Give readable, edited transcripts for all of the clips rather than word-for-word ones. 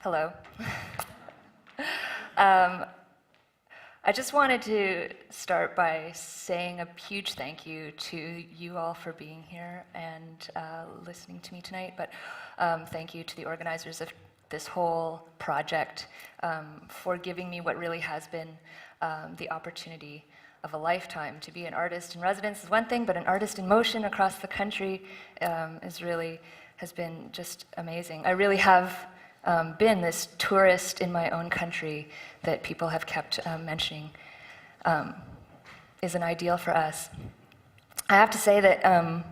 Hello. I just wanted to start by saying a huge thank you to you all for being here and listening to me tonight, but thank you to the organizers of this whole project for giving me what really has been the opportunity of a lifetime. To be an artist in residence is one thing, but an artist in motion across the country has been just amazing. I really have been this tourist in my own country that people have kept mentioning is an ideal for us. I have to say that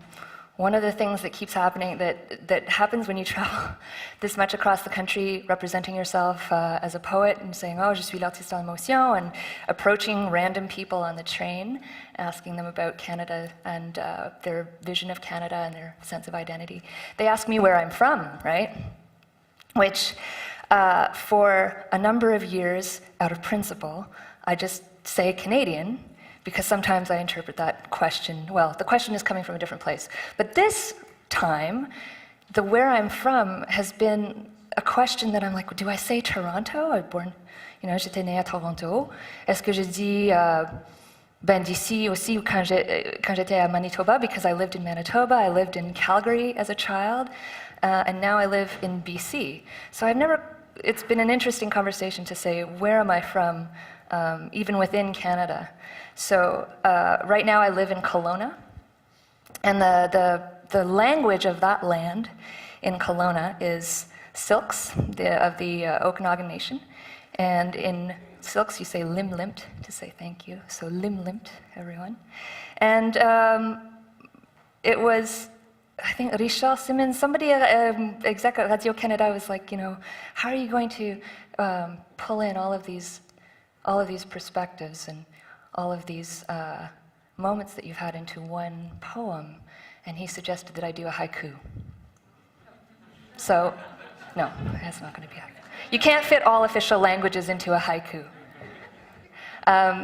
one of the things that keeps happening, that happens when you travel this much across the country, representing yourself as a poet and saying, oh, je suis l'artiste en motion, and approaching random people on the train, asking them about Canada and their vision of Canada and their sense of identity. They ask me where I'm from, right? Which, for a number of years, out of principle, I just say Canadian, because sometimes I interpret that question, well, the question is coming from a different place. But this time, the where I'm from has been a question that I'm like, do I say Toronto? I was born, j'étais née à Toronto. Est-ce que je dis d'ici aussi quand j'étais à Manitoba, because I lived in Manitoba, I lived in Calgary as a child, and now I live in BC. So it's been an interesting conversation to say, where am I from, even within Canada? So right now I live in Kelowna, and the language of that land in Kelowna is Silks, of the Okanagan Nation, and in Silks you say lim-limt to say thank you, so lim-limt, everyone. And it was, I think Richard Simmons, somebody exec at Radio-Canada was like, how are you going to pull in all of these perspectives and all of these moments that you've had into one poem? And he suggested that I do a haiku. So, no, that's not going to be a haiku. You can't fit all official languages into a haiku.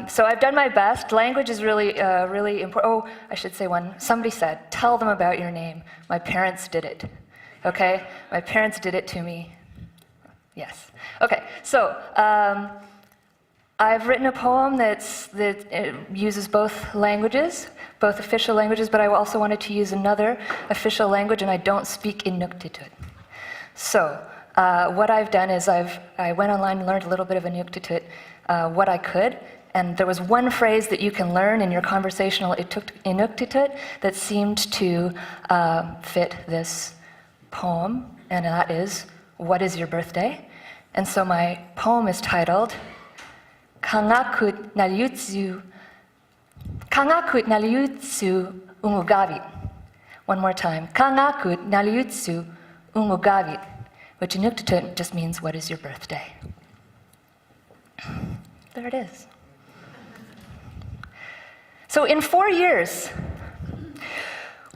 So I've done my best. Language is really, really important. Oh, I should say somebody said, tell them about your name. My parents did it, okay? My parents did it to me. Yes. Okay, so I've written a poem that uses both languages, both official languages, but I also wanted to use another official language, and I don't speak Inuktitut. So what I've done is I went online and learned a little bit of Inuktitut, what I could, and there was one phrase that you can learn in your conversational Inuktitut that seemed to fit this poem, and that is, what is your birthday? And so my poem is titled, Kangakut naliutsu umugavit. One more time. Kangakut naliutsu umugavit, which in Inuktitut just means, what is your birthday? There it is. So in 4 years,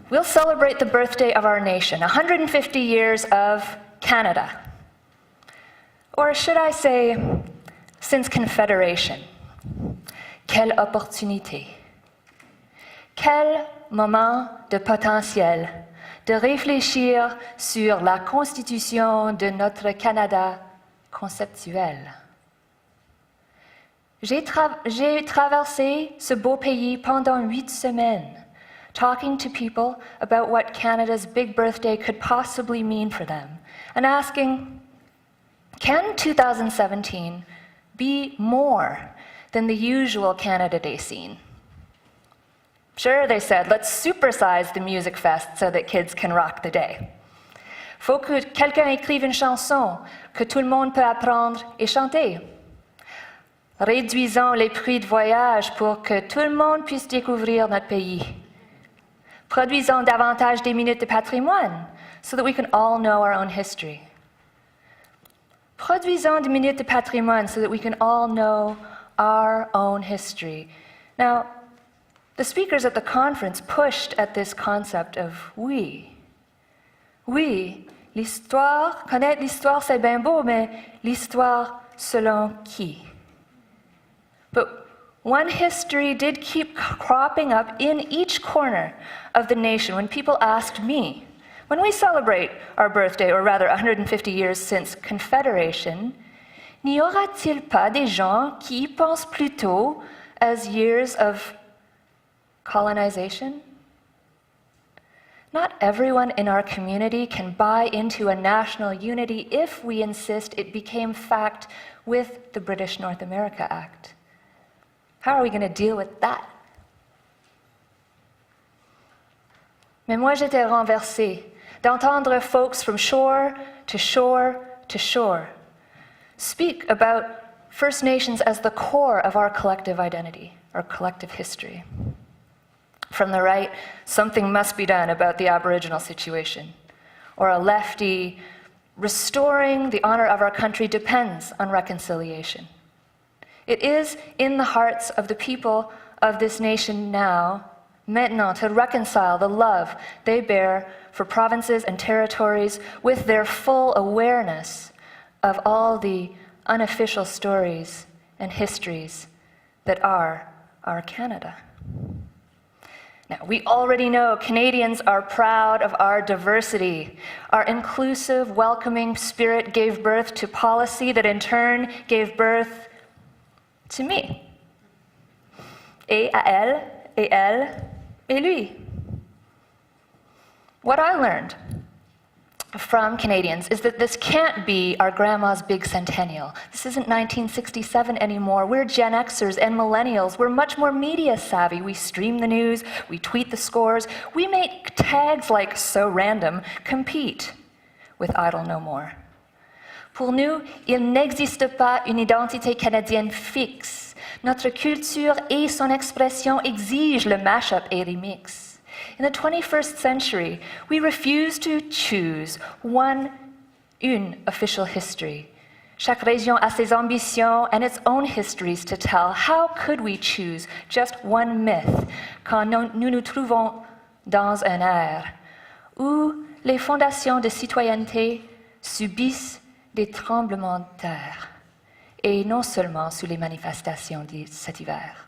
we'll celebrate the birthday of our nation, 150 years of Canada. Or should I say, since Confédération. Quelle opportunité. Quel moment de potentiel de réfléchir sur la constitution de notre Canada conceptuel. J'ai traversé ce beau pays pendant 8 semaines, talking to people about what Canada's big birthday could possibly mean for them, and asking, can 2017 be more than the usual Canada Day scene? Sure, they said, let's supersize the music fest so that kids can rock the day. Faut que quelqu'un écrive une chanson que tout le monde peut apprendre et chanter. Réduisons les prix de voyage pour que tout le monde puisse découvrir notre pays. Produisons davantage des minutes de patrimoine so that we can all know our own history. Produisons des minutes de patrimoine so that we can all know our own history. Now, the speakers at the conference pushed at this concept of oui. Oui, l'histoire, connaître l'histoire c'est bien beau, mais l'histoire selon qui? But one history did keep cropping up in each corner of the nation when people asked me, When we celebrate our birthday, or rather 150 years since Confederation, n'y aura-t-il pas des gens qui y pensent plutôt as years of colonization? Not everyone in our community can buy into a national unity if we insist it became fact with the British North America Act. How are we going to deal with that? Mais moi, j'étais renversée d'entendre folks from shore to shore to shore speak about First Nations as the core of our collective identity, our collective history. From the right, something must be done about the Aboriginal situation. Or a lefty, restoring the honor of our country depends on reconciliation. It is in the hearts of the people of this nation now, maintenant, to reconcile the love they bear for provinces and territories with their full awareness of all the unofficial stories and histories that are our Canada. Now, we already know Canadians are proud of our diversity. Our inclusive, welcoming spirit gave birth to policy that in turn gave birth to me. Et à elle, et lui. What I learned from Canadians is that this can't be our grandma's big centennial. This isn't 1967 anymore. We're Gen Xers and millennials. We're much more media savvy. We stream the news, we tweet the scores, we make tags like so random compete with Idle No More. Pour nous, il n'existe pas une identité canadienne fixe. Notre culture et son expression exigent le mash-up et remix. In the 21st century, we refuse to choose une official history. Chaque région a ses ambitions and its own histories to tell. How could we choose just one myth quand nous nous trouvons dans un ère où les fondations de citoyenneté subissent des tremblements de terre, et non seulement sous les manifestations de cet hiver?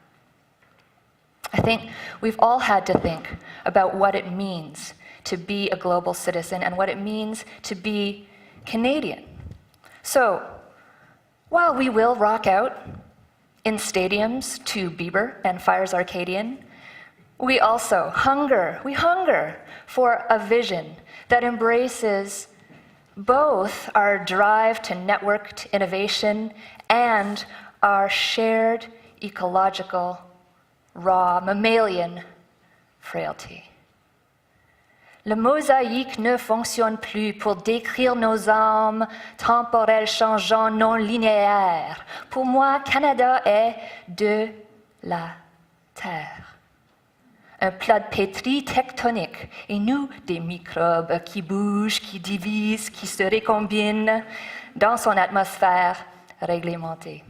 I think we've all had to think about what it means to be a global citizen and what it means to be Canadian. So, while we will rock out in stadiums to Bieber and Fires Arcadian, we also hunger for a vision that embraces both our drive to networked innovation and our shared ecological raw mammalian frailty. Le mosaïque ne fonctionne plus pour décrire nos âmes temporelles changeants non linéaires. Pour moi, Canada est de la terre. Un plat de pétri tectonique, et nous, des microbes qui bougent, qui divisent, qui se récombinent dans son atmosphère réglementée.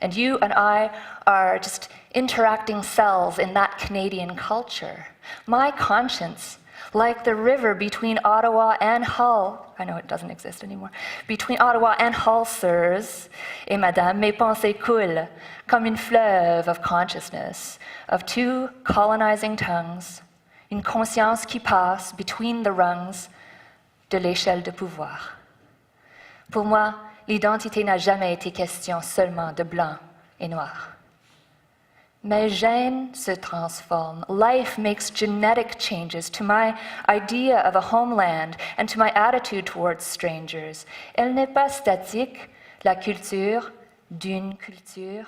And you and I are just interacting cells in that Canadian culture. My conscience, like the river between Ottawa and Hull, I know it doesn't exist anymore, between Ottawa and Hull, sirs et madame, mes pensées coulent comme une fleuve of consciousness, of two colonizing tongues, une conscience qui passe between the rungs de l'échelle de pouvoir. Pour moi, l'identité n'a jamais été question seulement de blanc et noir. Mes gènes se transforment. Life makes genetic changes to my idea of a homeland and to my attitude towards strangers. Elle n'est pas statique, la culture d'une culture,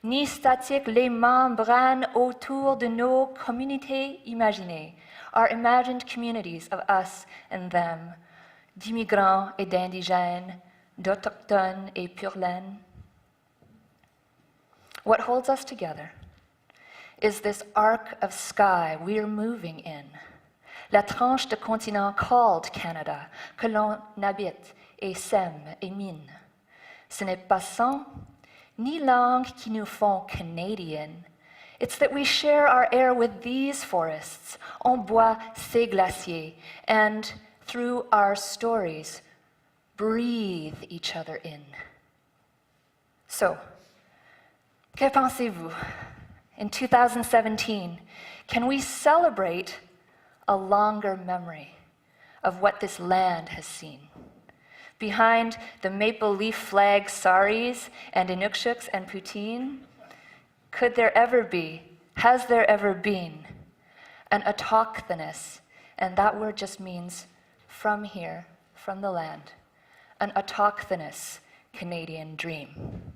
ni statique les membranes autour de nos communautés imaginées, our imagined communities of us and them, d'immigrants et d'indigènes, d'autochtones et pur-laine. What holds us together is this arc of sky we're moving in, la tranche de continent called Canada, que l'on habite et sème et mine. Ce n'est pas sang, ni langue qui nous font Canadian. It's that we share our air with these forests, on boit ces glaciers, and through our stories, breathe each other in. So, que pensez-vous? In 2017, can we celebrate a longer memory of what this land has seen. Behind the maple leaf flag saris and inukshuks and poutine, could there ever be, has there ever been, an autochthonous, and that word just means from here, from the land, an autochthonous Canadian dream?